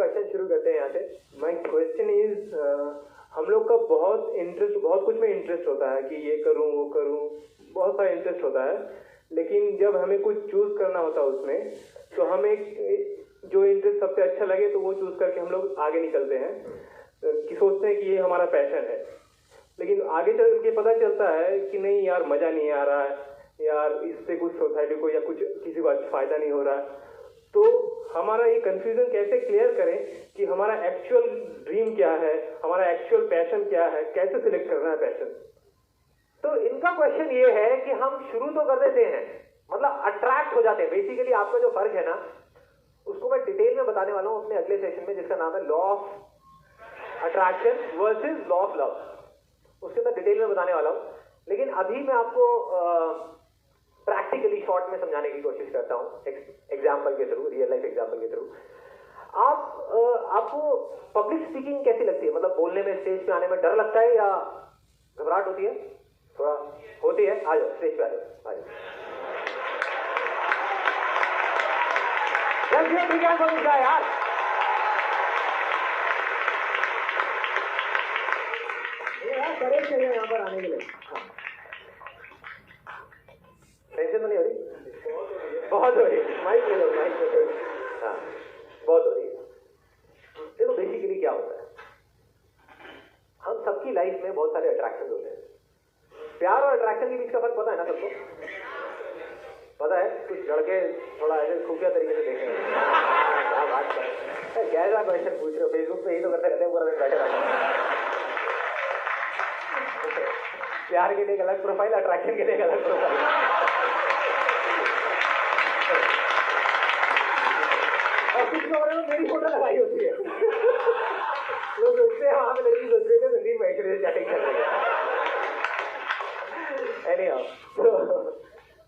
Question शुरू करते हैं यहाँ से। माय क्वेश्चन इज, हम लोग का बहुत कुछ में इंटरेस्ट होता है कि ये करूँ वो करूँ, बहुत सारा इंटरेस्ट होता है, लेकिन जब हमें कुछ चूज करना होता है उसमें, तो हमें जो इंटरेस्ट सबसे अच्छा लगे तो वो चूज करके हम लोग आगे निकलते हैं कि सोचते हैं कि ये हमारा पैशन है। लेकिन आगे चल के पता चलता है कि नहीं यार, मजा नहीं आ रहा है यार, इससे कुछ सोसाइटी को या कुछ किसी को फायदा नहीं हो रहा है। तो हमारा ये कंफ्यूजन कैसे क्लियर करें कि हमारा एक्चुअल ड्रीम क्या है, हमारा एक्चुअल पैशन क्या है, कैसे सिलेक्ट करना है पैशन। तो इनका क्वेश्चन ये है कि हम शुरू तो कर देते हैं, मतलब अट्रैक्ट हो जाते हैं। बेसिकली आपका जो फर्क है ना, उसको मैं डिटेल में बताने वाला हूं अपने अगले सेशन में, जिसका नाम है law of attraction versus law of love. उसके अंदर डिटेल में बताने वाला हूं, लेकिन अभी मैं आपको प्रैक्टिकली शॉर्ट में समझाने की कोशिश करता हूं, एग्जाम्पल के थ्रू, रियल लाइफ एग्जाम्पल के थ्रू। आपको पब्लिक स्पीकिंग कैसी लगती है? मतलब बोलने में, स्टेज पे आने में डर लगता है या घबराहट होती है? थोड़ा होती है? आ जाओ स्टेज पे, आ जाओ, आ जाओ। यार करेक्ट चाहिए यहाँ पर आने के लिए। टेंशन तो नहीं हो रही? बहुत हो रही है। माइक ले लो, माइक ले लो। हाँ, बहुत हो रही है। देखो बेसिकली क्या होता है, हम सबकी लाइफ में बहुत सारे अट्रैक्शन होते हैं। प्यार और अट्रैक्शन के बीच का फर्क पता है ना सबको? पता है? कुछ लड़के थोड़ा ऐसे खुफिया तरीके से देखेंगे। क्या बात कर रहे हैं, कैसा क्वेश्चन पूछ रहे हो? फेसबुक पे यही तो करते रहते हैं, पूरा दिन बैठे रहते। प्यार के लिए एक अलग प्रोफाइल, अट्रैक्शन के लिए एक अलग प्रोफाइल। और कुछ लोगों ने मेरी फोटो लगाई होती है। लोग सोचते हैं वहां पे लड़की सोच रही है संदीप बैठ रहे चैटिंग कर रहे हैं।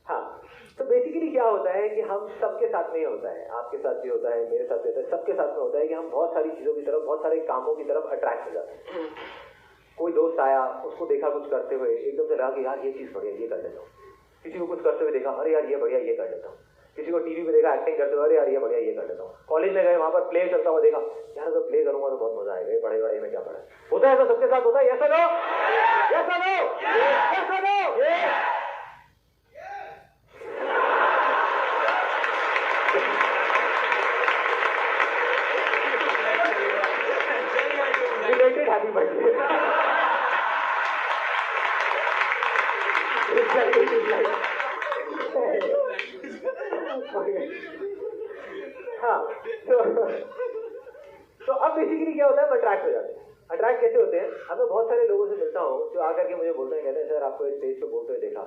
हाँ, तो बेसिकली क्या होता है कि हम सबके साथ में ही होता है, आपके साथ भी होता है, मेरे साथ भी होता है, सबके साथ में होता है कि हम बहुत सारी चीजों की तरफ, बहुत सारे कामों की तरफ अट्रैक्ट हो जाते हैं। कोई दोस्त आया, उसको देखा कुछ करते हुए, एकदम से लगा कि यार ये चीज बढ़िया, ये कर लेता हूँ। किसी को कुछ करते हुए देखा, अरे यार ये बढ़िया, ये कर लेता हूँ। किसी को टीवी पे देखा एक्टिंग करते हुए, अरे यार ये बढ़िया, ये कर लेता हूँ। कॉलेज में गए, वहां पर प्ले करता हुआ देखा, यार अगर प्ले करूंगा तो बहुत मजा आएगा, बड़े बड़े में क्या पड़ा होता है। तो सबके साथ होता है, ऐसा लो, ऐसा लो, ऐसा लो। Happy birthday. हाँ, तो अब बेसिकली क्या होता है, हम अट्रैक्ट हो जाते हैं। अट्रैक्ट कैसे होते हैं? अब मैं बहुत सारे लोगों से मिलता हूँ जो आकर के मुझे बोलते हैं, कहते हैं सर आपको स्टेज पे बोलते हुए देखा,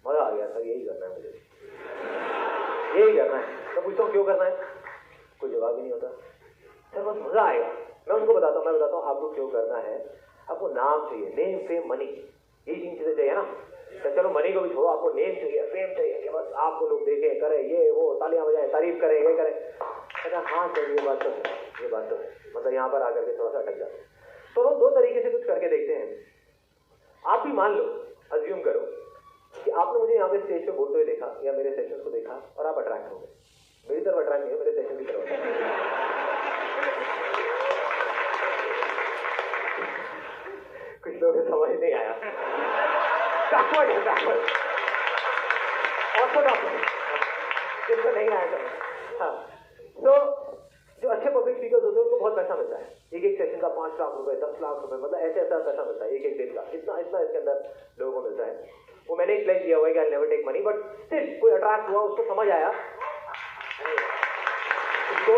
मजा आ गया सर, यही करना है मुझे, यही करना है। तो पूछता हूँ क्यों करना है? कोई जवाब ही नहीं होता। सर बस मजा आएगा। मैं उनको बताता हूँ आपको क्यों करना है। आपको नाम चाहिए, नेम फेम मनी, यही 3 चीजें चाहिए ना। तो चलो मनी को भी छोड़ो, आपको नेम चाहिए, फेम चाहिए कि बस आपको लोग देखें, करें ये वो, तालियां बजाएं, तारीफ करें, ये करें। हाँ सर ये बात तो है, ये बात तो है। मतलब यहाँ पर आकर के थोड़ा सा अटक जाते हैं। तो हम 2 तरीके से कुछ करके देखते हैं। आप भी मान लो, अज्यूम करो कि आपने मुझे यहाँ पे स्टेज पे बोलते हुए देखा या मेरे सेशन को देखा और आप अट्रैक्ट हो गए। मेरी तरफ अट्रैक्ट नहीं हो, मेरे सेशन की तरफ। कुछ लोग समझ नहीं आया। जिनको नहीं आया समझ। हाँ, तो जो अच्छे पब्लिक स्पीकर्स होते हैं उनको बहुत पैसा मिलता है। एक सेशन का 5 लाख रुपए, 10 लाख रुपए, मतलब ऐसे ऐसा पैसा मिलता है एक दिन का। इतना इसके अंदर लोगों को मिलता है। वो मैंने एक प्लेज किया हुआ है कि I never take money, but still कोई अट्रैक्ट हुआ, उसको समझ आया, उसको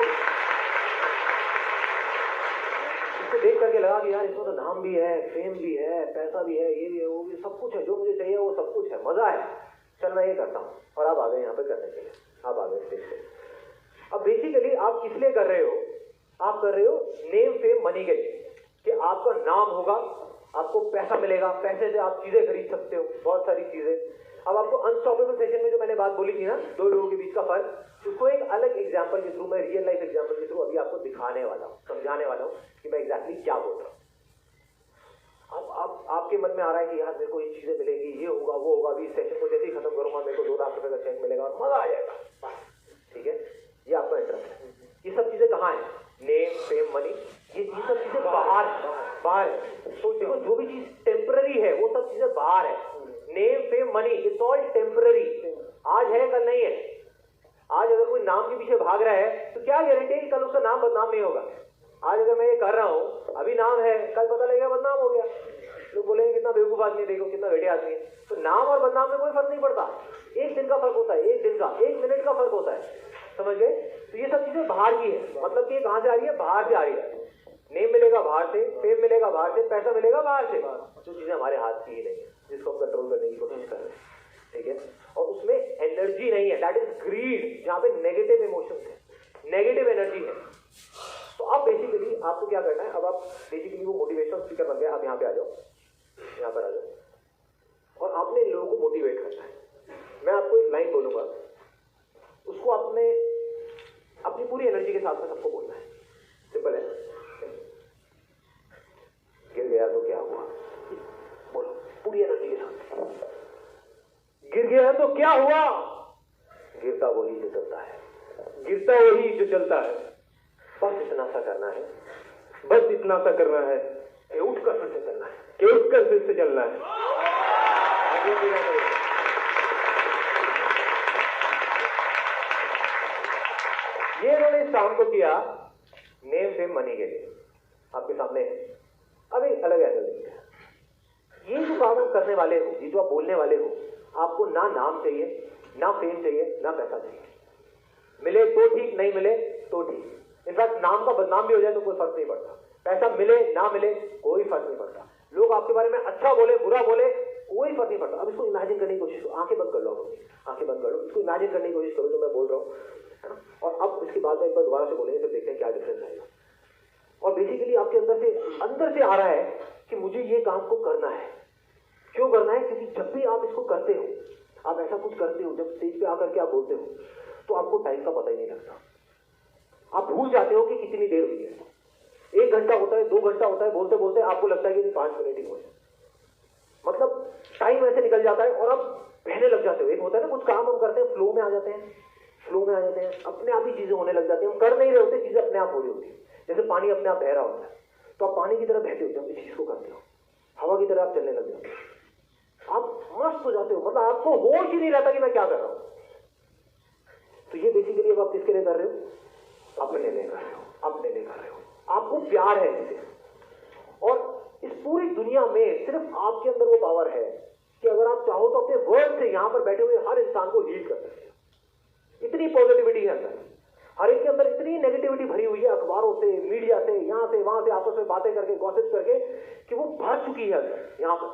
देख करके लगा कि यार इसमें तो नाम भी है, फेम भी है, पैसा भी है, ये भी है, वो भी, सब कुछ है, जो मुझे चाहिए वो सब कुछ है, मजा है, चल मैं ये करता हूँ। और आप आ गए यहाँ पे करने के लिए, आप आ गए स्टेज पे। अब बेसिकली आप किस लिए कर रहे हो? आप कर रहे हो नेम फेम मनी के लिए, कि आपका नाम होगा, आपको पैसा मिलेगा, पैसे से आप चीजें खरीद सकते हो, बहुत सारी चीजें। अब आपको अनस्टॉपेबल सेशन में जो मैंने बात बोली थी ना, 2 लोगों के बीच का फर्क, उसको एक अलग एग्जांपल के थ्रू, मैं रियल लाइफ एग्जांपल के थ्रू अभी आपको दिखाने वाला हूँ, समझाने वाला हूँ कि मैं एग्जैक्टली क्या बोल रहा हूँ। अब आपके मन में आ रहा है कि यार मेरे को ये चीजें मिलेगी, ये होगा, वो होगा, अभी इस सेशन को जैसे ही खत्म करूंगा मेरे को 2 लाख रुपए का चेक मिलेगा और मजा आ जाएगा। ठीक है, ये आपका इंटरेस्ट है। ये सब चीजें कहाँ है? नेम फेम मनी, ये सब चीजें बाहर है। तो देखो जो भी चीज टेम्पररी है वो सब चीजें बाहर है। Name fame money it's all temporary, आज है कल नहीं है। आज अगर कोई नाम के पीछे भाग रहा है तो क्या गारंटी है कि कल उसका नाम बदनाम नहीं होगा। आज अगर मैं ये कर रहा हूँ, अभी नाम है, कल पता लगेगा बदनाम हो गया, लोग बोलेंगे कितना बेवकूफ आदमी, देखो कितना घटिया आदमी है। तो नाम और बदनाम में कोई फर्क नहीं पड़ता, एक दिन का फर्क होता है, एक दिन का, एक मिनट का फर्क होता है, समझ गए। तो ये सब चीजें बाहर की है, मतलब कि कहां से आ रही है, बाहर से आ रही है। नेम मिलेगा बाहर से, फेम मिलेगा बाहर से, पैसा मिलेगा बाहर से, जो चीजें हमारे हाथ की ही नहीं है, जिसको हम कंट्रोल करने की कोशिश कर रहे हैं, ठीक है। और उसमें एनर्जी नहीं है, दैट इज ग्रीड, जहां पे नेगेटिव इमोशंस है, नेगेटिव एनर्जी है। तो अब बेसिकली आपको क्या करना है, अब आप बेसिकली वो मोटिवेशनल स्पीकर बन गए, आप यहाँ पे आ जाओ, यहाँ पर आ जाओ, और आपने लोगों को मोटिवेट करना है। मैं आपको एक लाइन बोलूंगा, उसको आपने अपनी पूरी एनर्जी के साथ में सबको बोलना है, सिंपल है। गिर गया तो क्या हुआ, बोलो पूरी एनर्जी के साथ। गिर गया तो क्या हुआ, गिरता वही जो चलता है, गिरता वही जो चलता है। बस इतना सा करना है, बस इतना सा करना है कि उठकर फिर से चलना है, कि उठकर फिर से चलना है। ये इन्होंने शाम को किया नेम फेम मनी के लिए, आपके सामने है। अब एक अलग एंगल देखते हैं, ये जो काम आप करने वाले हो, ये जो आप बोलने वाले हो, आपको ना नाम चाहिए, ना फेम चाहिए, ना पैसा चाहिए। मिले तो ठीक, नहीं मिले तो ठीक। इनफैक्ट नाम का बदनाम भी हो जाए तो कोई फर्क नहीं पड़ता, पैसा मिले ना मिले कोई फर्क नहीं पड़ता, लोग आपके बारे में अच्छा बोले बुरा बोले कोई फर्क नहीं पड़ता। अब इसको इमेजिन करने की कोशिश करो, आंखें बंद कर लो, आंखें बंद कर लो, इसको इमेजिन करने की कोशिश करो जो मैं बोल रहा हूँ, है ना। और अब इसके बाद एक बार दोबारा से बोलेंगे, फिर देखते हैं क्या डिफरेंस आएगा। और बेसिकली आपके अंदर से आ रहा है कि मुझे ये काम को करना है। क्यों करना है, क्योंकि जब भी आप इसको करते हो, आप ऐसा कुछ करते हो, जब स्टेज पे आकर के आप बोलते हो, तो आपको टाइम का पता ही नहीं लगता। आप भूल जाते हो कि कितनी देर हुई है, 1 घंटा होता है, 2 घंटा होता है, बोलते बोलते आपको लगता है कि 5 मिनट ही हुए, मतलब टाइम ऐसे निकल जाता है और आप बहने लग जाते हो। एक होता है ना, कुछ काम हम करते हैं, फ्लो में आ जाते हैं, अपने आप ही चीजें होने लग जाती हैं, हम कर नहीं रहे होते, चीजें अपने आप हो रही होती है। जैसे पानी अपने आप बह रहा होता है, तो आप पानी की तरह बहते हो जब इस चीज को करते हो, हवा की तरह आप चलने लग जाते हो, आप मस्त हो जाते हो, मतलब आपको होश ही नहीं रहता कि मैं क्या कर रहा हूं। तो ये बेसिकली अब आप किसके लिए कर रहे हो, अपने लिए कर रहे हो, अपने लिए कर रहे हो, आपको प्यार है इससे। और इस पूरी दुनिया में सिर्फ आपके अंदर वो पावर है कि अगर आप चाहो तो अपने वर्ड से यहां पर बैठे हुए हर इंसान को हील कर सकते हो। इतनी पॉजिटिविटी है अंदर, हर एक के अंदर इतनी नेगेटिविटी भरी हुई है, अखबारों से, मीडिया से, यहां से वहां से आपस में बातें करके, गॉसिप करके, कि वो भर चुकी है अंदर यहां पर।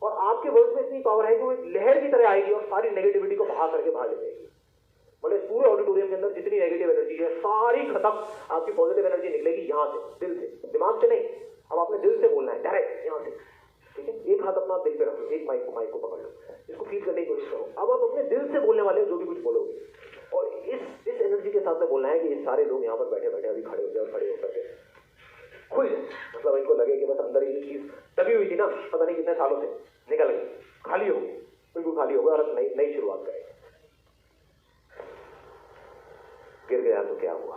और आपके वर्ड में इतनी पावर है कि वो एक लहर की तरह आएगी और सारी नेगेटिविटी को बहा करके बाहर ले जाएगी। मतलब इस पूरे ऑडिटोरियम के अंदर जितनी नेगेटिव एनर्जी है सारी खत्म, आपकी पॉजिटिव एनर्जी निकलेगी यहां से, दिल से, दिमाग से नहीं। अब आपने दिल से बोलना है, डायरेक्ट यहां से, ठीक है। एक हाथ अपना दिल पे रखो, एक माइक को पकड़ लो, इसको फील करने की कोशिश करो। अब आप अपने दिल से बोलने वाले जो भी कुछ बोलोगे, और इस एनर्जी के साथ में बोलना है कि ये सारे लोग यहाँ पर बैठे बैठे अभी खड़े हो जाए, और खड़े होकर के खुल जाए, मतलब इनको लगे कि बस अंदर ये चीज दबी हुई थी ना, पता नहीं कितने सालों से, निकल गई, खाली हो गई, बिल्कुल खाली हो गया, और नई शुरुआत करें। गिर गया तो क्या हुआ,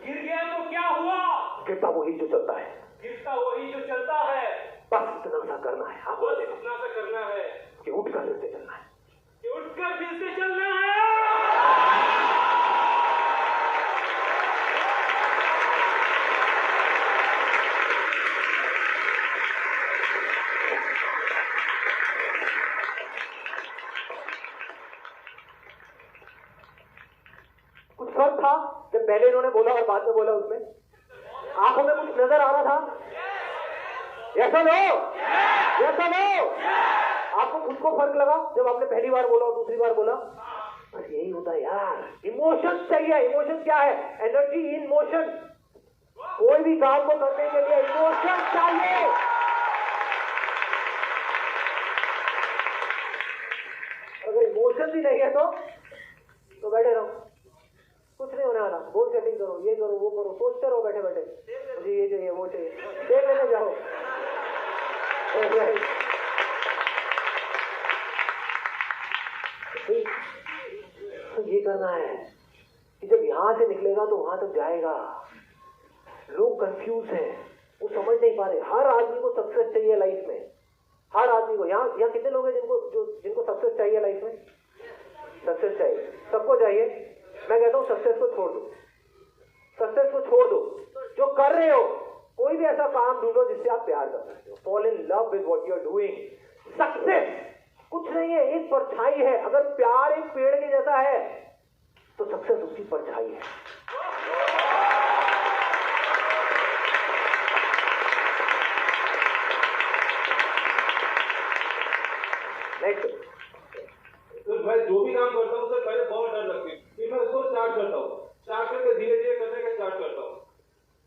गिर गया तो क्या हुआ, गिरता वही जो चलता है, गिरता वही जो चलता है। बस इतना सा करना है, आप बस इतना सा करना है कि उठकर फिर से चलना है, कि उठकर फिर से चलना है। कुछ फर्क था जब पहले इन्होंने बोला और बाद में बोला, उसमें आंखों में कुछ नजर आ रहा था, ऐसा लो, ऐसा लो। आपको खुद को फर्क लगा जब आपने पहली बार बोला और दूसरी बार बोला, बस यही होता है यार, इमोशन चाहिए। इमोशन क्या है, एनर्जी इन मोशन। कोई भी काम को करने के लिए इमोशन चाहिए। अगर इमोशन ही नहीं है तो बैठे रहो, कुछ नहीं होने वाला। गोल सेटिंग करो, ये करो वो करो, सोचते रहो बैठे बैठे, मुझे ये चाहिए वो चाहिए, देख लेने जाओ। तो ये करना है, यहां से निकलेगा तो वहां तक जाएगा। लोग कंफ्यूज हैं, वो समझ नहीं पा रहे। हर आदमी को सक्सेस चाहिए लाइफ में, हर आदमी को। यहाँ कितने लोग हैं जिनको सक्सेस चाहिए लाइफ में? सक्सेस चाहिए, सबको चाहिए। मैं कहता हूँ सक्सेस को छोड़ दो, सक्सेस को छोड़ दो। जो कर रहे हो, कोई भी ऐसा काम ढूंढो जिससे आप प्यार कर सकते हो। Fall in love with what you are doing. Success कुछ नहीं है, एक परछाई है। अगर प्यार एक पेड़ के जैसा है तो सक्सेस उसकी परछाई है। नेक्स्ट। तो मैं जो भी काम करता हूँ सर, पहले बहुत डर लगती है, फिर मैं उसको स्टार्ट करता हूँ, स्टार्ट करके धीरे धीरे करने का स्टार्ट करता हूँ।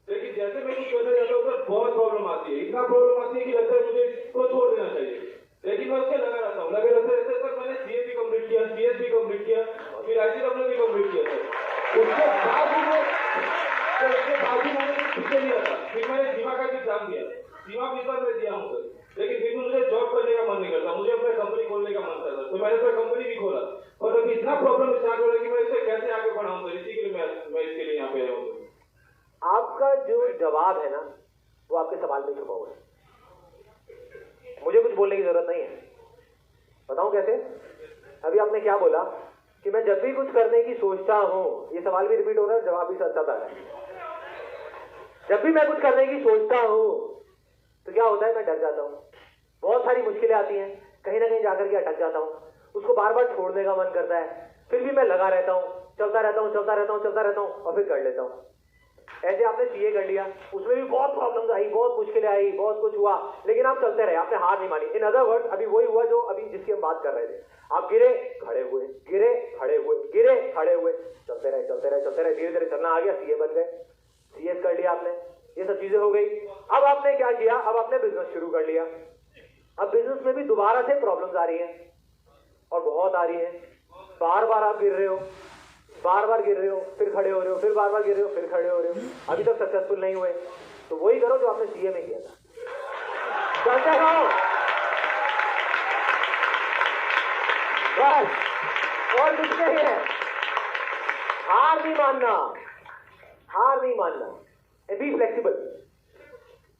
लेकिन जैसे मैं कुछ करने जाता हूँ सर, बहुत प्रॉब्लम आती है। इतना प्रॉब्लम आती है कि लगता है मुझे इसको छोड़ देना चाहिए। लेकिन मैं उसके लगा रहता हूँ, लगे रहते रहते सर मैंने सीए भी कंप्लीट किया, सीएस भी कंप्लीट किया, फिर आईसीडब्ल्यू भी कंप्लीट किया सर। उसके बाद भी मैंने कुछ पीछे नहीं रखा। फिर मैंने सीमा का भी एग्जाम दिया, सीमा भी इस बार मैं दिया हूँ सर। लेकिन फिर मुझे जॉब करने का मन नहीं करता, मुझे अपना कंपनी खोलने का मन करता। तो मैंने अपना कंपनी भी खोला और अभी इतना प्रॉब्लम स्टार्ट हो रहा है कि मैं इसे कैसे आगे बढ़ाऊं सर। इसी के लिए मैं इसके लिए यहाँ पे आया हूँ। आपका जो जवाब है ना, वो आपके सवाल में छुपा हुआ है। मुझे कुछ बोलने की जरूरत नहीं है। बताऊं कैसे? अभी आपने क्या बोला कि मैं जब भी कुछ करने की सोचता हूं, ये सवाल भी रिपीट हो रहा है, जवाब भी सच आता है। जब भी मैं कुछ करने की सोचता हूं तो क्या होता है, मैं डर जाता हूं। बहुत सारी मुश्किलें आती हैं, कहीं ना कहीं जाकर के अटक जाता हूं, उसको बार बार छोड़ने का मन करता है। फिर भी मैं लगा रहता हूं, चलता रहता हूं, चलता रहता हूं, चलता रहता हूं और फिर कर लेता हूं। ऐसे आपने सीए कर लिया, उसमें भी बहुत प्रॉब्लम्स आई, बहुत मुश्किलें आई, बहुत कुछ हुआ, लेकिन आप चलते रहे, आपने हार नहीं मानी। इन अदर वर्ड्स, अभी वही हुआ जो अभी जिसकी हम बात कर रहे थे। आप गिरे, खड़े हुए, गिरे, खड़े हुए, गिरे, खड़े हुए, चलते रहे, चलते रहे, चलते रहे, धीरे धीरे चलना आ गया, सीए बन गए, सीएस कर लिया आपने, ये सब चीजें हो गई। अब आपने क्या किया? अब आपने बिजनेस शुरू कर लिया। अब बिजनेस में भी दोबारा से प्रॉब्लम्स आ रही है और बहुत आ रही है। बार बार आप गिर रहे हो, बार बार गिर रहे हो, फिर खड़े हो रहे हो, फिर बार बार गिर रहे हो, फिर खड़े हो रहे हो, अभी तक सक्सेसफुल नहीं हुए। तो वही करो जो आपने सीए में किया था, चलते रहो बस, और कुछ नहीं है। हार नहीं मानना, हार नहीं मानना। Be flexible,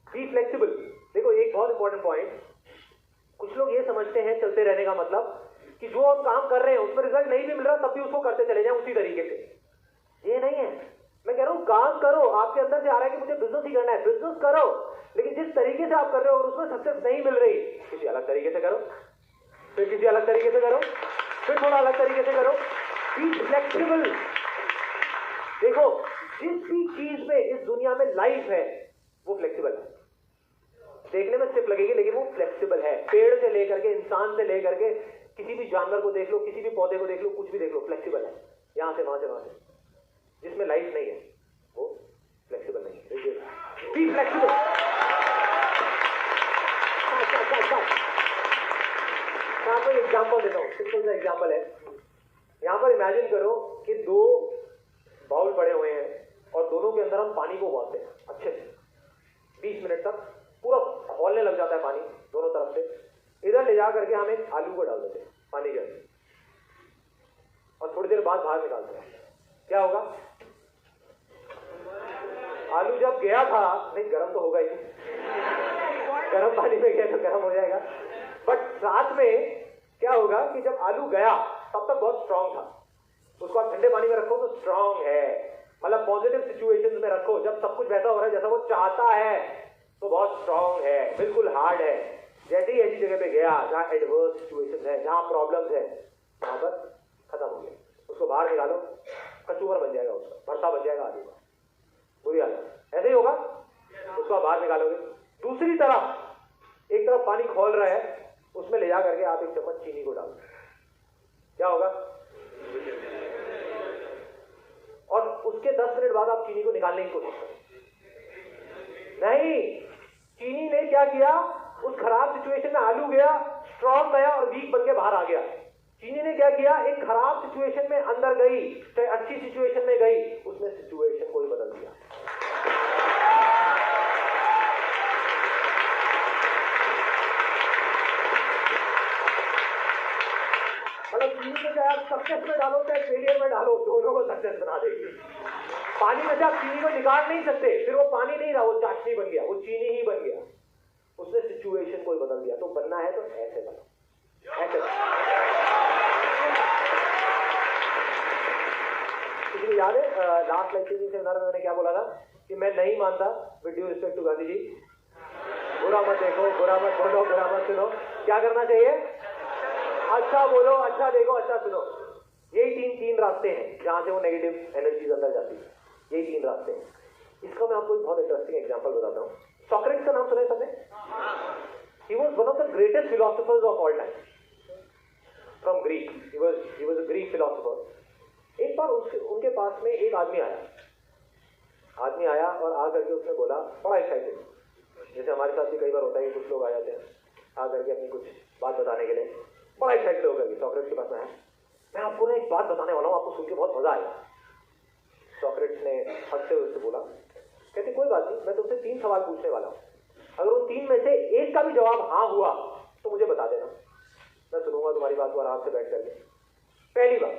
be flexible. देखो एक बहुत इंपॉर्टेंट पॉइंट, कुछ लोग ये समझते हैं चलते रहने का मतलब कि जो हम काम कर रहे हैं उसमें रिजल्ट नहीं भी मिल रहा तब भी उसको करते चले जाएं उसी तरीके से। ये नहीं है। मैं कह रहा हूं काम करो, आपके अंदर से आ रहा है कि मुझे बिजनेस ही करना है, बिजनेस करो, लेकिन जिस तरीके से आप कर रहे हो और उसमें सक्सेस नहीं मिल रही, किसी अलग तरीके से करो, फिर किसी अलग तरीके से करो, फिर थोड़ा अलग तरीके से करो। Be flexible. देखो जिस भी चीज में इस दुनिया में लाइफ है वो फ्लेक्सिबल है। देखने में सिर्फ लगेगी लेकिन वो फ्लेक्सिबल है। पेड़ से लेकर के, इंसान से लेकर के, किसी भी जानवर को देख लो, किसी भी पौधे को देख लो, कुछ भी देख लो, फ्लेक्सिबल है। यहां से वहां से वहां से। जिसमें लाइफ नहीं है वो फ्लेक्सिबल नहीं है। Be flexible. मैं आपको एग्जाम्पल देता हूँ, सिंपल सा एग्जाम्पल है। यहां पर इमेजिन करो कि दो बाउल पड़े हुए हैं और दोनों के अंदर हम पानी को उबालते हैं अच्छे से 20 मिनट तक, पूरा खौलने लग जाता है पानी दोनों तरफ से। इधर ले जा करके हम एक आलू को डाल देते हैं पानी के अंदर और थोड़ी देर बाद बाहर निकालते हैं। क्या होगा? आलू जब गया था, नहीं गर्म तो होगा ही, गर्म पानी में गया तो गर्म हो जाएगा, बट साथ में क्या होगा कि जब आलू गया तब तक बहुत स्ट्रांग था, उसको आप ठंडे पानी में रखो तो स्ट्रांग है। मतलब पॉजिटिव सिचुएशंस में रखो, जब सब कुछ वैसा हो रहा है जैसा वो चाहता है तो बहुत स्ट्रांग है, बिल्कुल हार्ड है। जैसे ही ऐसी जगह पे गया जहां एडवर्स सिचुएशन है, जहां प्रॉब्लम्स है, वहां पर खत्म हो गया। उसको बाहर निकालो, कचूमर बन जाएगा, उसका भरता बन जाएगा आलू का, बुरी हालत। ऐसे ही होगा, उसको बाहर निकालोगे। दूसरी तरफ एक तरफ पानी खोल रहा है, उसमें ले जा करके आप एक चम्मच चीनी को डाल दो, क्या होगा? और उसके 10 मिनट बाद आप चीनी को निकालने की कोशिश करें। नहीं, चीनी ने क्या किया? उस खराब सिचुएशन में आलू गया, स्ट्रॉन्ग गया और वीक बन के बाहर आ गया। चीनी ने क्या किया? एक खराब सिचुएशन में अंदर गई, चाहे अच्छी सिचुएशन में गई, उसने सिचुएशन को ही बदल दिया। मतलब चीनी ने चाहे आप सक्सेस में डालो चाहे फेलियर में डालो, दोनों को सक्सेस बना देगी। पानी में से आप चीनी को निकाल नहीं सकते, फिर वो पानी नहीं रहा, वो चाशनी बन गया, वो चीनी ही बन गया। उसने सिचुएशन को बदल दिया। तो बनना है तो ऐसे बनो, ऐसे बनो। किसी को याद है लास्ट लाइसेंसिंग सेमिनार में मैंने क्या बोला था कि मैं नहीं मानता, with due respect to Gandhi ji, बुरा मत देखो, बुरा मत बोलो, बुरा मत सुनो। क्या करना चाहिए? अच्छा बोलो, अच्छा देखो, अच्छा सुनो। यही तीन रास्ते हैं जहां से वो नेगेटिव एनर्जीज अंदर जाती है। यही 3 रास्ते हैं। इसका मैं आपको एक बहुत इंटरेस्टिंग एग्जांपल बताता हूँ। सॉक्रेटिस का नाम सुना है सबने? He was one of the greatest philosophers of all time. From Greek. He was a Greek philosopher. एक बार उनके पास में एक आदमी आया और आ करके उसने बोला, बड़ा एक्साइटेड, जैसे हमारे साथ भी कई बार होता है कि कुछ लोग आ जाते हैं आ करके अपनी कुछ बात बताने के लिए, बड़ा एक्साइटेड होकर के सॉक्रेटिस के पास में है, मैं आपको ना एक बात बताने वाला हूँ, आपको सुन के बहुत मजा आएगा। सॉक्रेटिस ने हंसते हुए उससे बोला, कहते कोई बात नहीं, मैं तुमसे 3 सवाल पूछने वाला हूँ, अगर उन 3 में से एक का भी जवाब हाँ हुआ तो मुझे बता देना, मैं सुनूंगा तुम्हारी बात को आराम से बैठ करके। पहली बात,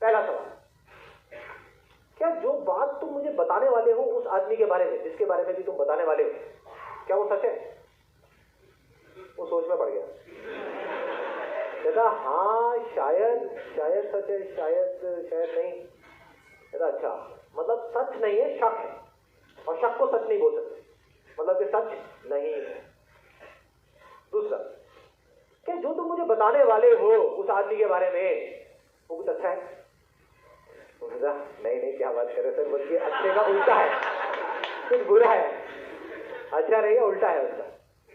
पहला सवाल, क्या जो बात तुम मुझे बताने वाले हो उस आदमी के बारे में, जिसके बारे में भी तुम बताने वाले हो, क्या वो सच है? वो सोच में पड़ गया, कहता हाँ शायद सच है, शायद नहीं। कहता अच्छा, मतलब सच नहीं है, शक है, और शक को सच नहीं बोल सकते, मतलब कि सच नहीं है। दूसरा, क्या जो तुम मुझे बताने वाले हो उस आदमी के बारे में वो कुछ अच्छा है? नहीं, क्या बात कर रहे सर, बल्कि अच्छे का उल्टा है, कुछ बुरा है। अच्छा नहीं है, उल्टा है उसका,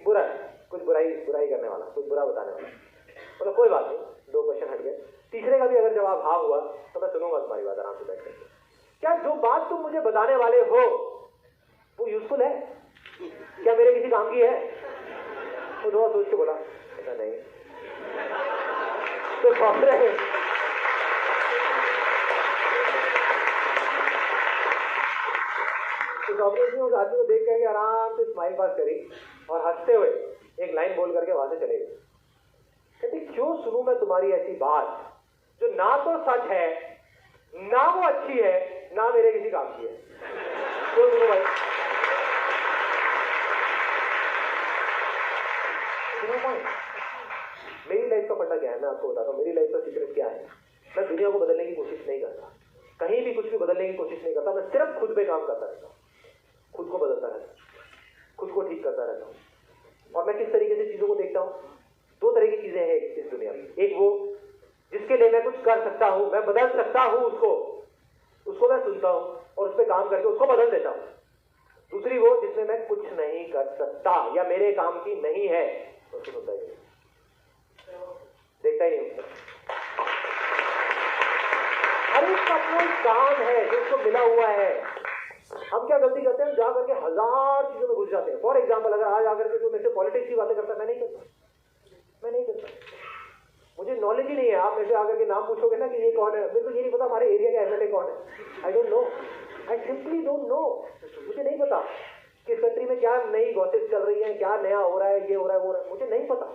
बुरा है, कुछ बुराई करने वाला, कुछ बुरा बताने वाला। मतलब कोई बात नहीं, 2 क्वेश्चन हट गए। तीसरे का भी अगर जवाब हाँ हुआ तो मैं सुनूंगा तुम्हारी बात आराम से बैठ करके। क्या जो बात तुम मुझे बताने वाले हो वो यूजफुल है? क्या मेरे किसी काम की है? वो थोड़ा सोच के बोला, ऐसा नहीं। तो सॉक्रेटिस ने उस आदमी को देख करके आराम से स्माइल पास करी और हंसते हुए एक लाइन बोल करके वहां से चले गए। कहते क्यों सुनूं मैं तुम्हारी ऐसी बात जो ना तो सच है, ना वो अच्छी है, ना मेरे किसी काम की है? क्यों सुनूं भाई? मेरी लाइफ का फंडा क्या है, मैं आपको बताता हूँ। मेरी लाइफ का सीक्रेट क्या है? मैं दुनिया को बदलने की कोशिश नहीं करता, कहीं भी कुछ भी बदलने की कोशिश नहीं करता, मैं सिर्फ खुद पे काम करता रहता हूँ, खुद को बदलता रहता हूँ, खुद को ठीक करता रहता हूँ। और मैं किस तरीके से चीजों को देखता हूँ? 2 तरह की चीजें हैं इस दुनिया में। एक वो जिसके लिए मैं कुछ कर सकता हूँ, मैं बदल सकता हूँ, उसको मैं सुनता हूँ और उस पर काम करके उसको बदल देता हूँ। दूसरी वो जिसमें मैं कुछ नहीं कर सकता या मेरे काम की नहीं है, उसको सुनता ही नहीं, देखता ही नहीं उसको। हर एक का अपना काम है जो उसको मिला हुआ है। हम क्या गलती करते हैं? हम जा करके 1000 चीजों में घुस जाते हैं। फॉर एग्जाम्पल, अगर आज आकर के कोई मेरे से पॉलिटिक्स की बातें करता है, मैं नहीं करता। मुझे नॉलेज ही नहीं है। आप मेरे से आकर के नाम पूछोगे ना कि ये कौन है, मेरे को ये नहीं पता हमारे एरिया का एमएलए कौन है। आई don't no, I simply don't know. मुझे नहीं पता किस कंट्री में क्या नई गॉसिप चल रही है, क्या नया हो रहा है, ये हो रहा है, वो हो रहा है, मुझे नहीं पता।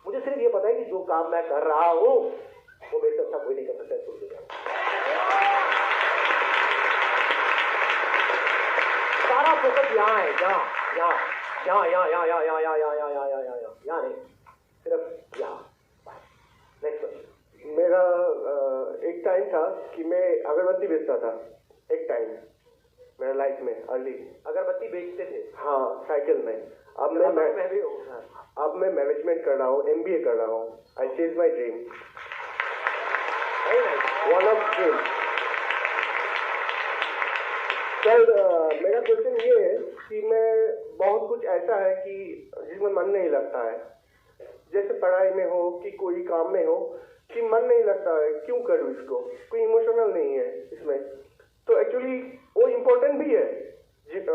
मुझे सिर्फ ये पता है कि जो काम मैं कर रहा हूँ वो मेरे से अच्छा कोई नहीं कर सकता। सारा फोकस यहाँ है, यहाँ नहीं, सिर्फ यहाँ। मेरा एक टाइम था कि मैं अगरबत्ती बेचता था। एक टाइम मेरा लाइफ में अर्ली अगरबत्ती बेचते थे? हाँ, साइकिल में। अब मैं भी हूँ। अब मैं मैनेजमेंट कर रहा हूँ, MBA कर रहा हूँ। आई chase my dream, one of dream. Sir, मेरा क्वेश्चन ये है कि मैं बहुत कुछ ऐसा है कि जिसमें मन नहीं लगता है, जैसे पढ़ाई में हो कि कोई काम में हो कि मन नहीं लगता है, क्यों करूँ इसको? कोई इमोशनल नहीं है इसमें। तो एक्चुअली वो इम्पोर्टेंट भी है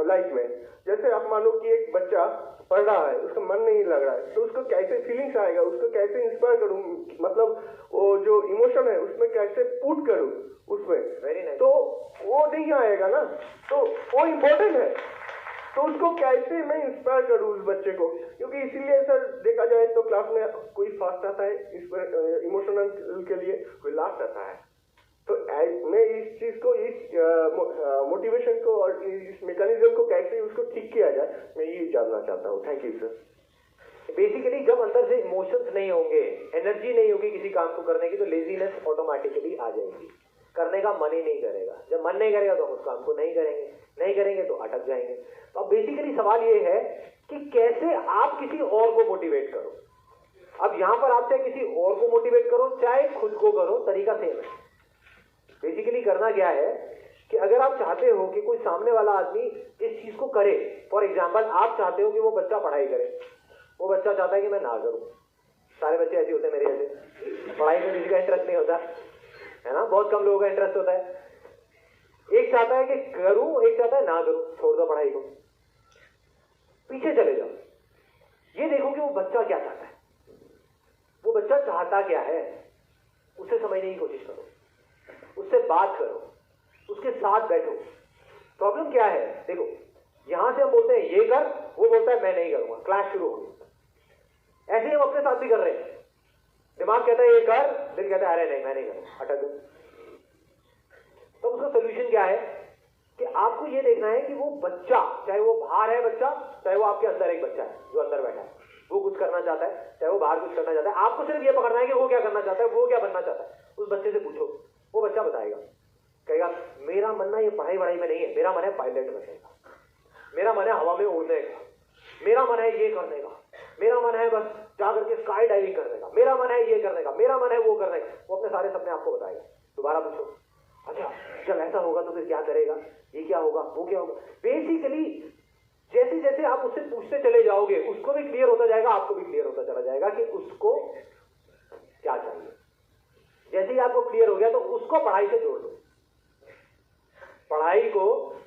लाइफ में। जैसे आप मानो कि एक बच्चा पढ़ रहा है, उसका मन नहीं लग रहा है, तो उसको कैसे फीलिंग्स आएगा, उसको कैसे इंस्पायर करूँ, मतलब वो जो इमोशन है उसमें कैसे पुट करूँ उसमें। Very nice. तो वो नहीं आएगा ना, तो वो इम्पोर्टेंट है। तो उसको कैसे मैं इंस्पायर करूँ उस बच्चे को, क्योंकि इसीलिए सर देखा जाए तो क्लास में कोई फास्ट आता है इस पर इमोशनल के लिए, कोई लास्ट आता है। तो मैं इस चीज को, इस मोटिवेशन को और इस मैकेनिज्म को कैसे उसको ठीक किया जाए, मैं ये जानना चाहता हूँ। Thank you sir. बेसिकली जब अंदर से इमोशंस नहीं होंगे, एनर्जी नहीं होगी किसी काम को करने की, तो लेजीनेस ऑटोमेटिकली आ जाएगी, करने का मन ही नहीं करेगा। जब मन नहीं करेगा तो हम उस काम को नहीं करेंगे, नहीं करेंगे तो अटक जाएंगे। तो अब बेसिकली सवाल ये है कि कैसे आप किसी और को मोटिवेट करो। अब यहां पर आप चाहे किसी और को मोटिवेट करो चाहे खुद को करो, तरीका सेम है। बेसिकली करना क्या है कि अगर आप चाहते हो कि कोई सामने वाला आदमी इस चीज को करे, फॉर एग्जाम्पल आप चाहते हो कि वो बच्चा पढ़ाई करे, वो बच्चा चाहता है कि मैं ना करूं। सारे बच्चे ऐसे होते हैं मेरे जैसे, पढ़ाई में किसी का इंटरेस्ट नहीं होता है ना, बहुत कम लोगों का इंटरेस्ट होता है। एक चाहता है कि करूं, एक चाहता है ना करूं, छोड़ दो पढ़ाई को, पीछे चले जाओ, ये देखो कि वो बच्चा क्या चाहता है, वो बच्चा चाहता क्या है, उसे समझने की कोशिश करो, उससे बात करो, उसके साथ बैठो। प्रॉब्लम क्या है, देखो यहां से हम बोलते हैं ये कर, वो बोलता है मैं नहीं करूंगा, क्लास शुरू होगी। ऐसे ही हम अपने साथ भी कर रहे हैं, दिमाग कहता है ये कर, दिल कहता है अरे नहीं मैं नहीं करूंगा, अटक दो। तो उसका सोल्यूशन क्या है कि आपको ये देखना है कि वो बच्चा, चाहे वो बाहर है बच्चा, चाहे वो आपके अंदर एक बच्चा है जो अंदर बैठा है, वो कुछ करना चाहता है, चाहे वो बाहर कुछ करना चाहता है, आपको सिर्फ ये पकड़ना है कि वो क्या करना चाहता है, वो क्या बनना चाहता है। उस बच्चे से पूछो, वो बच्चा बताएगा, कहेगा मेरा मन ना ये पढ़ाई वढ़ाई में नहीं है, मेरा मन है पायलट बनने का, मेरा मन है हवा में उड़ने का, मेरा मन है ये करने का, मेरा मन है बस जाकर के स्काई डाइविंग करने का, मेरा मन है ये करने का, मेरा मन है वो करने का। वो अपने सारे सपने आपको बताएगा। दोबारा पूछो, अच्छा जब ऐसा होगा तो फिर क्या करेगा, ये क्या होगा, वो क्या होगा। बेसिकली जैसे जैसे आप उससे पूछते चले जाओगे, उसको भी क्लियर होता जाएगा, आपको भी क्लियर होता चला जाएगा कि उसको क्या चाहिए। जैसे ही आपको क्लियर हो गया तो उसको पढ़ाई से जोड़ दो, पढ़ाई को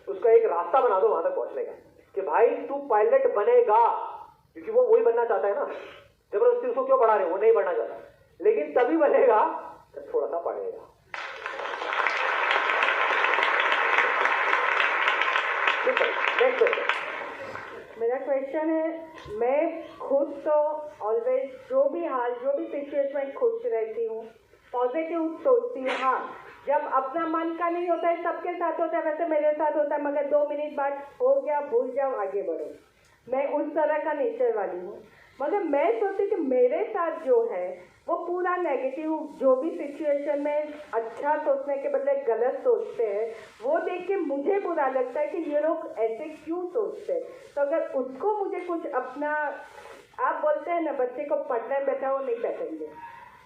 उसका एक रास्ता बना दो वहां तक पहुंचने का, कि भाई तू पायलट बनेगा, क्योंकि वो वही बनना चाहता है ना। जबरदस्ती उसको क्यों पढ़ा रहे, वो नहीं बनना चाहता, लेकिन तभी बनेगा जब थोड़ा सा पढ़ेगा। मेरा क्वेश्चन है, मैं खुद तो ऑलवेज जो भी हाल, जो भी सिचुएशन में खुश रहती हूँ, पॉजिटिव सोचती हूँ। हाँ, जब अपना मन का नहीं होता है, सबके साथ होता है, वैसे मेरे साथ होता है, मगर 2 मिनट बाद हो गया, भूल जाओ, आगे बढ़ो। मैं उस तरह का नेचर वाली हूँ। मगर मैं सोचती कि मेरे साथ जो है वो पूरा नेगेटिव, जो भी सिचुएशन में अच्छा सोचने के बदले गलत सोचते हैं, वो देख के मुझे बुरा लगता है कि ये लोग ऐसे क्यों सोचते हैं। तो अगर उसको मुझे कुछ अपना, आप बोलते हैं ना बच्चे को पढ़ने बैठाओ, नहीं बैठेंगे।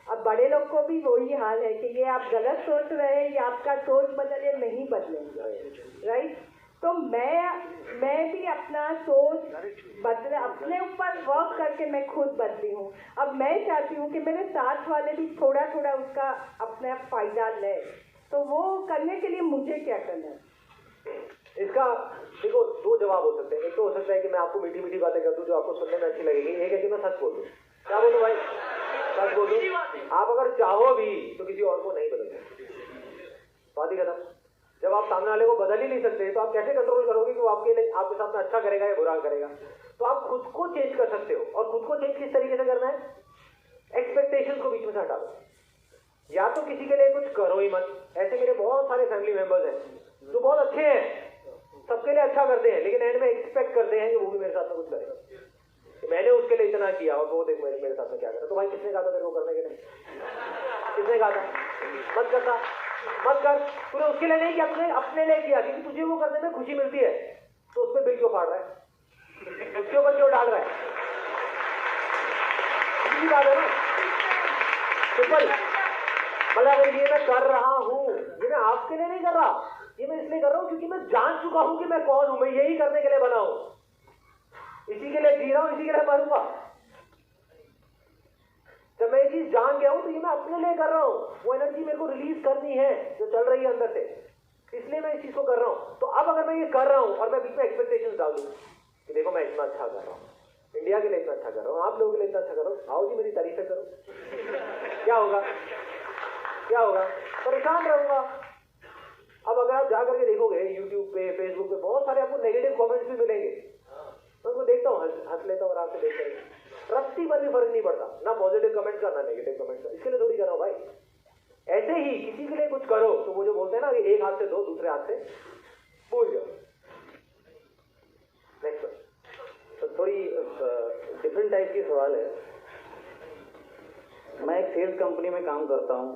अब बड़े लोग को भी वही हाल है कि ये आप गलत सोच रहे हैं, ये आपका सोच बदले, नहीं बदलेंगे, राइट। तो मैं भी अपना सोच बदले, अपने ऊपर वर्क करके मैं खुद बदली हूँ। अब मैं चाहती हूँ कि मेरे साथ वाले भी थोड़ा थोड़ा उसका अपना फायदा ले, तो वो करने के लिए मुझे क्या करना है। इसका देखो 2 जवाब हो सकते हैं। एक तो हो सकता है कि मैं आपको मीठी मीठी बातें कर दूं जो आपको सुनने में अच्छी लगेगी, एक है कि मैं सच बोल दूं। क्या बोलूं भाई, सच बोल दूं। आप अगर चाहो भी तो किसी और को नहीं बदल सकते, बात ही खत्म। जब आप सामने वाले को बदल ही नहीं सकते तो आप कैसे कंट्रोल करोगे कि वो आपके लिए, आपके साथ में अच्छा करेगा या बुरा करेगा। तो आप खुद को चेंज कर सकते हो, और खुद को चेंज किस तरीके से करना है, एक्सपेक्टेशन को बीच में से हटा दो। या तो किसी के लिए कुछ करो ही मत। ऐसे मेरे बहुत सारे फैमिली मेंबर्स हैं जो बहुत अच्छे हैं, सबके लिए अच्छा करते हैं, लेकिन एंड में एक्सपेक्ट करते हैं कि वो भी मेरे साथ में कुछ करे। मैंने उसके लिए इतना किया और वो देख मेरे साथ में क्या करा। तो भाई किसने कहा था तेरे को करने के लिए, किसने कहा था मत करता, मत कर। तूने उसके लिए नहीं किया, तूने अपने लिए किया, क्योंकि तुझे वो करने में खुशी मिलती है। तो उस पर बिल क्यों फाड़ रहा है, उसके ऊपर क्यों डाल रहा है, इसी बात है ना, सिंपल। मतलब ये मैं कर रहा हूँ, ये मैं आपके लिए नहीं कर रहा, ये मैं इसलिए कर रहा हूँ क्योंकि मैं जान चुका हूँ कि मैं कौन हूं, मैं यही करने के लिए बना हूं, इसी के लिए जी रहा हूं, इसी के लिए मरूंगा। जब मैं ये चीज जान गया हूं तो ये मैं अपने लिए कर रहा हूं, वो एनर्जी मेरे को रिलीज करनी है जो चल रही है अंदर से, इसलिए मैं इस चीज को कर रहा हूं। तो अब अगर मैं ये कर रहा हूं और मैं बीच में एक्सपेक्टेशंस डाल दूं कि देखो मैं इतना अच्छा कर रहा हूं, इंडिया के लिए इतना अच्छा कर रहा हूं, आप लोगों के लिए इतना अच्छा कर रहा हूं, आओ जी मेरी तारीफें करो, क्या होगा, क्या होगा, परेशान रहूंगा। अब अगर आप जाकर के देखोगे यूट्यूब पे, फेसबुक पे, बहुत सारे आपको नेगेटिव कमेंट्स भी मिलेंगे, मैं उनको देखता हूँ, हंस लेता हूँ, आराम से देखता हूँ, फर्क नहीं पड़ता, ना पॉजिटिव कमेंट का ना नेगेटिव कमेंट का। इसके लिए थोड़ी कर रहा हूं भाई। ऐसे ही किसी के लिए कुछ करो तो वो जो बोलते हैं ना कि एक हाथ से दो दूसरे हाथ से भूल जाओ। नेक्स्ट तो थोड़ी डिफरेंट टाइप की सवाल है। मैं एक सेल्स कंपनी में काम करता हूँ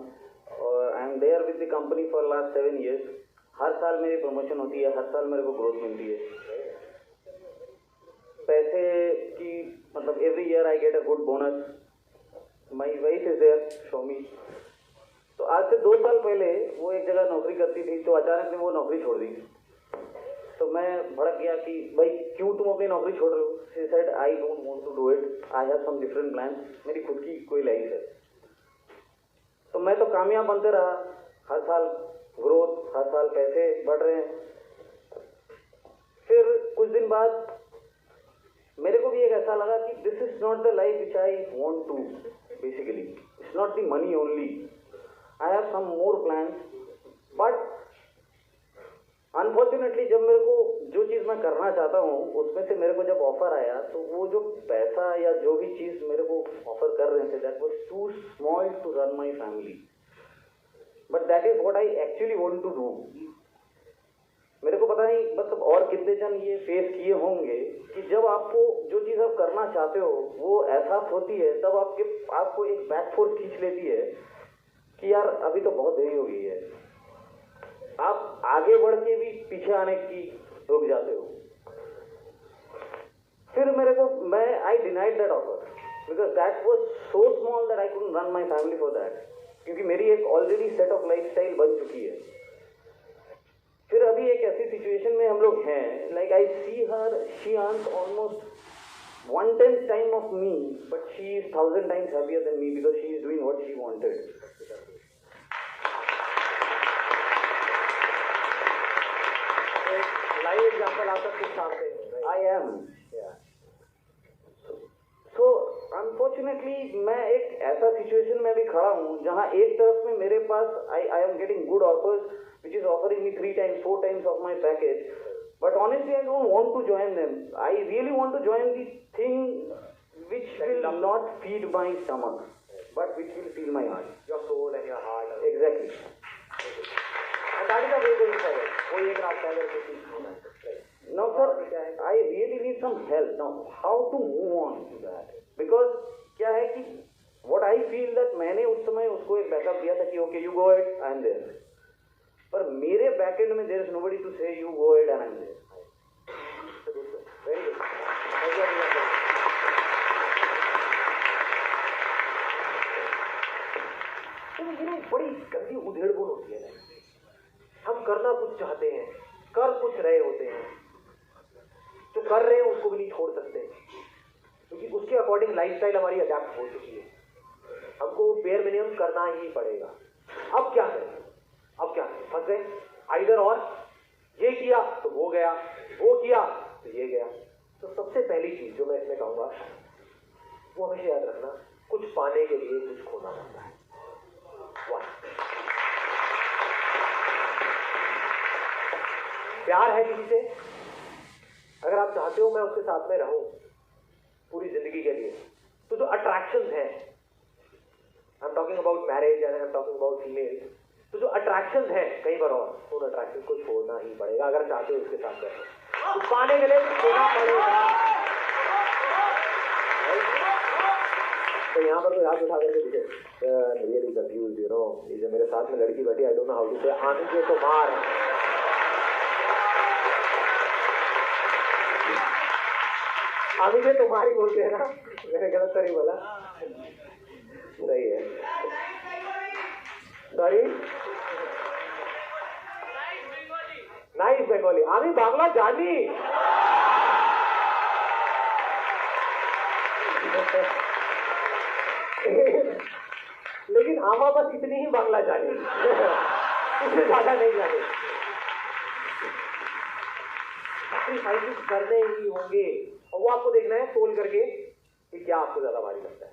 और I am there with the company for last 7 years। हर साल मेरी प्रमोशन होती है, हर साल मेरे को ग्रोथ मिलती है। पैसे की मतलब every year I get a good bonus. My wife is there show me. तो आज से 2 साल पहले वो एक जगह नौकरी करती थी, तो अचानक से वो नौकरी छोड़ दी। तो मैं भड़क गया कि भाई क्यों तुम अपनी नौकरी छोड़ रहे हो? She said I don't want to do it, I have some different plans. मेरी खुद की कोई लाइफ है। तो मैं तो कामयाब बनते रहा, हर साल ग्रोथ, हर साल पैसे बढ़ रहे हैं। फिर कुछ दिन बाद मेरे को भी एक ऐसा लगा कि this is not the life which I want to. Basically it's not the money only, I have some more plans. But unfortunately जब मेरे को जो चीज़ मैं करना चाहता हूँ उसमें से मेरे को जब ऑफर आया, तो वो जो पैसा या जो भी चीज़ मेरे को ऑफर कर रहे थे, that was too small to run my family, but that is what I actually want to do. मेरे को पता नहीं मतलब और कितने जन ये फेस किए होंगे कि जब आपको जो चीज़ आप करना चाहते हो वो एहसास होती है, तब आपको एक बैक फोर्स खींच लेती है कि यार अभी तो बहुत देरी हो गई है। आप आगे बढ़ के भी पीछे आने की रुक जाते हो। फिर मेरे को I denied that offer because that was so small that I couldn't run my family for that, क्योंकि मेरी एक ऑलरेडी सेट ऑफ लाइफस्टाइल बन चुकी है। फिर अभी एक ऐसी सिचुएशन में हम लोग हैं, like I see her, she earns almost 1/10 time of me, but she is 1000 times happier than me because she is doing what she wanted. Live example आप सब कुछ जानते हैं। आई एम सो अनफॉर्चुनेटली मैं एक ऐसा सिचुएशन में भी खड़ा हूँ जहाँ एक तरफ में मेरे पास I am getting good offers which is offering me 3 times 4 times of my package, but honestly I don't want to join them. I really want to join the thing which will not feed my stomach but which will feed my heart, your soul and your heart. Exactly. And that is the way going forward. कोई एक रास्ता है कुछ। Now sir, I really need some help. Now how to move on to that? Because क्या है कि what I feel that मैंने उस समय उसको एक बैकअप दिया था कि okay you go ahead, I am there. पर मेरे बैकएंड में there is nobody to say you go ahead and I am there. Very good. तो ये बड़ी गंदी उधेड़बुन होती है। हम करना कुछ चाहते हैं, कर कुछ रहे होते हैं, जो कर रहे हैं उसको भी नहीं छोड़ सकते क्योंकि उसके अकॉर्डिंग लाइफस्टाइल हमारी अडैप्ट हो चुकी है। हमको बेयर मिनिमम करना ही पड़ेगा। अब क्या करें? अब क्या फंस गए आइदर और, ये किया तो वो गया, वो किया तो ये गया। तो सबसे पहली चीज जो मैं इसमें कहूंगा वो हमेशा याद रखना, कुछ पाने के लिए कुछ खोना पड़ता है। प्यार है किसी से, अगर आप चाहते हो मैं उसके साथ में रहूं पूरी जिंदगी के लिए, तो जो अट्रैक्शंस हैं, I am talking about marriage and I am talking about female, तो जो अट्रैक्शन है कई बार और उन अट्रैक्शन को छोड़ना ही पड़ेगा अगर चाहते हो उसके साथ रहना। तो पाने के लिए छोड़ना पड़ेगा। तो यहाँ पर तो हाथ उठा करके दिखे रियली कंफ्यूज, यू नो, ये मेरे साथ में लड़की बैठी, I don't know how to say, आने तो मार। आमिर तो मार ही बोलते हैं ना, मैंने गलत तो नहीं बोला? सही है, सॉरी, नाइस बेंगोली। আমি বাংলা জানি, लेकिन हम बस इतनी ही बांग्ला जाने, उससे ज्यादा नहीं जाने। सैक्रिफाइसेस करने ही होंगे और वो आपको देखना है तोल करके कि क्या आपको ज्यादा भारी लगता है।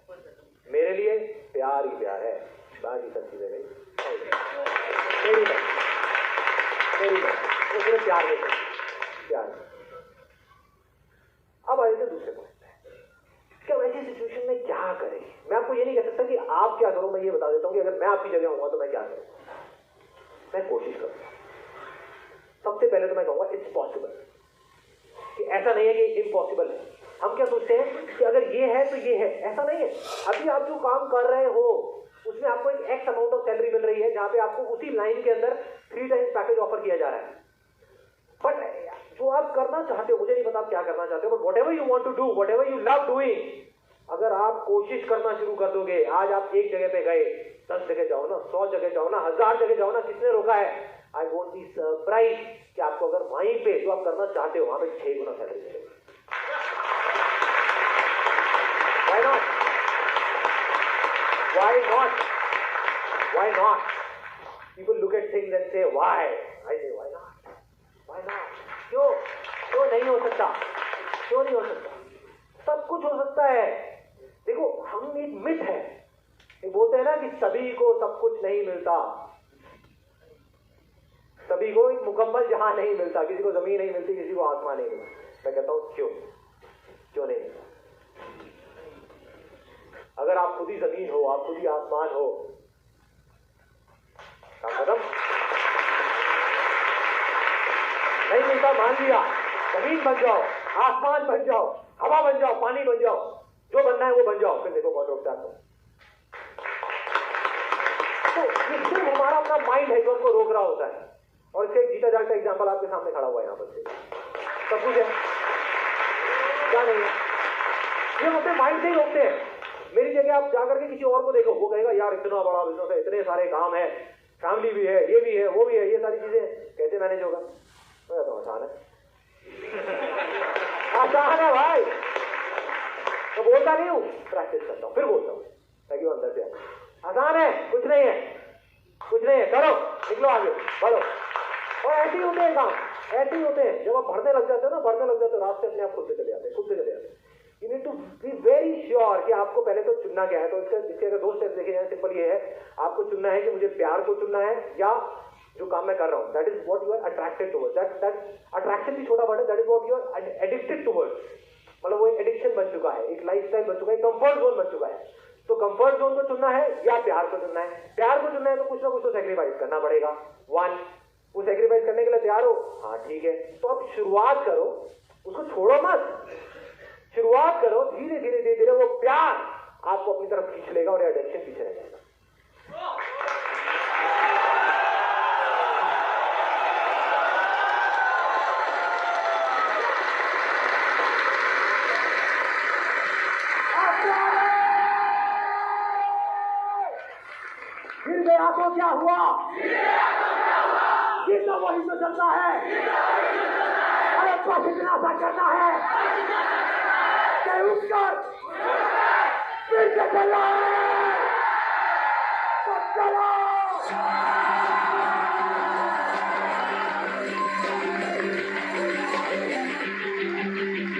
मेरे लिए प्यार ही प्यार है, बाकी सब चीजें नहीं। वो सिर्फ प्यार नहीं, प्यार। अब आए थे दूसरे पॉइंट पे कि अब ऐसी सिचुएशन में क्या क्या करें। मैं आपको ये नहीं कह सकता कि आप क्या करो, मैं ये बता देता हूँ कि अगर मैं आपकी जगह होऊंगा तो मैं क्या करूँ। मैं कोशिश करूँगा। सबसे पहले तो मैं कहूँगा इट्स पॉसिबल, कि ऐसा नहीं है कि इम्पॉसिबल है। हम क्या सोचते हैं कि अगर ये है तो ये है, ऐसा नहीं है। अभी आप जो काम कर रहे हो उसमें आपको एक एक्स अमाउंट ऑफ सैलरी मिल रही है, जहां पे आपको उसी लाइन के अंदर 3 टाइम्स पैकेज ऑफर किया जा रहा है। बट जो आप करना चाहते हो, मुझे नहीं पता आप क्या करना चाहते हो, but whatever you want to do, whatever you love doing, अगर आप कोशिश करना शुरू कर दोगे, आज आप एक जगह पे गए, 10 जगह जाओ ना, 100 जगह जाओ ना, 1000 जगह जाओ ना, किसने रोका है? आई वोंट बी सरप्राइज कि आपको अगर वहीं पे जो आप करना चाहते हो वहां पे 6 गुना सैलरी मिलेगी। Why not? Why not? Why not? People look at things and say why? I say why not? Why not? क्यों नहीं हो सकता? क्यों नहीं हो सकता? सब कुछ हो सकता है। देखो, हम एक मिथ है, ये बोलते हैं ना कि सभी को सब कुछ नहीं मिलता, सभी को एक मुकम्मल जहां नहीं मिलता, किसी को जमीन नहीं मिलती, किसी को आसमान नहीं मिलता। मैं कहता हूं क्यों नहीं मिलता? अगर आप खुद ही जमीन हो, आप खुद ही आसमान हो, काम खत्म। नहीं मिलता, मान लिया, जमीन बन जाओ, आसमान बन जाओ, हवा बन जाओ, पानी बन जाओ, जो बनना है वो बन जाओ, फिर देखो बहुत रोकता है। तो ये सिर्फ हमारा अपना माइंड है जो हमको रोक रहा होता है। और इसका एक जीता जागता एग्जाम्पल आपके सामने खड़ा हुआ है यहाँ पर से। सब कुछ है, क्या नहीं है, ये हम अपने माइंड से ही रोकते हैं। मेरी जगह आप जाकर के किसी और को देखो, वो कहेगा यार इतना बड़ा बिजनेस है, इतने सारे काम है, फैमिली भी है, ये भी है, वो भी है, ये सारी चीजें कैसे मैनेज होगा? तो आसान है, आसान है भाई। तो बोलता नहीं हूँ, प्रैक्टिस करता हूँ, फिर बोलता हूँ ताकि वो अंदर से आए। आसान है, कुछ नहीं है, कुछ नहीं है, करो, निकलो आगे, बढ़ो। और ऐसे ही होते हैं काम, ऐसे ही होते हैं। जब आप बढ़ने लग जाते हो ना, बढ़ने लग जाते हो, रास्ते अपने आप खुद से चले आते हैं, खुद से चले आते हैं। You need to be very sure कि आपको पहले तो चुनना क्या है। तो इसके अगर 2 स्टेप देखे जाए, सिंपल ये है, आपको चुनना है कि मुझे प्यार को चुनना है या जो काम मैं कर रहा हूँ, that is what you are attracted towards. That attraction भी छोटा वर्ड है, that is what you are addicted towards. मतलब वो एक एडिक्शन बन चुका है, एक लाइफस्टाइल बन चुका है, कंफर्ट जोन बन चुका है। तो कंफर्ट जोन को चुनना है या प्यार को चुनना है? प्यार को चुनना है तो कुछ ना कुछ तो सेक्रीफाइस करना पड़ेगा। 1 वो सेक्रीफाइस करने के लिए तैयार हो? हाँ ठीक है, तो अब शुरुआत करो, उसको छोड़ो मत, शुरुआत करो, धीरे धीरे धीरे धीरे वो प्यार आपको अपनी तरफ खींच लेगा और एडिक्शन पीछे रह जाएगा। गिर गया तो क्या हुआ? गिरना वही तो चलता है। अरे तो कितना सा करना है, उठकर फिर से चलना है।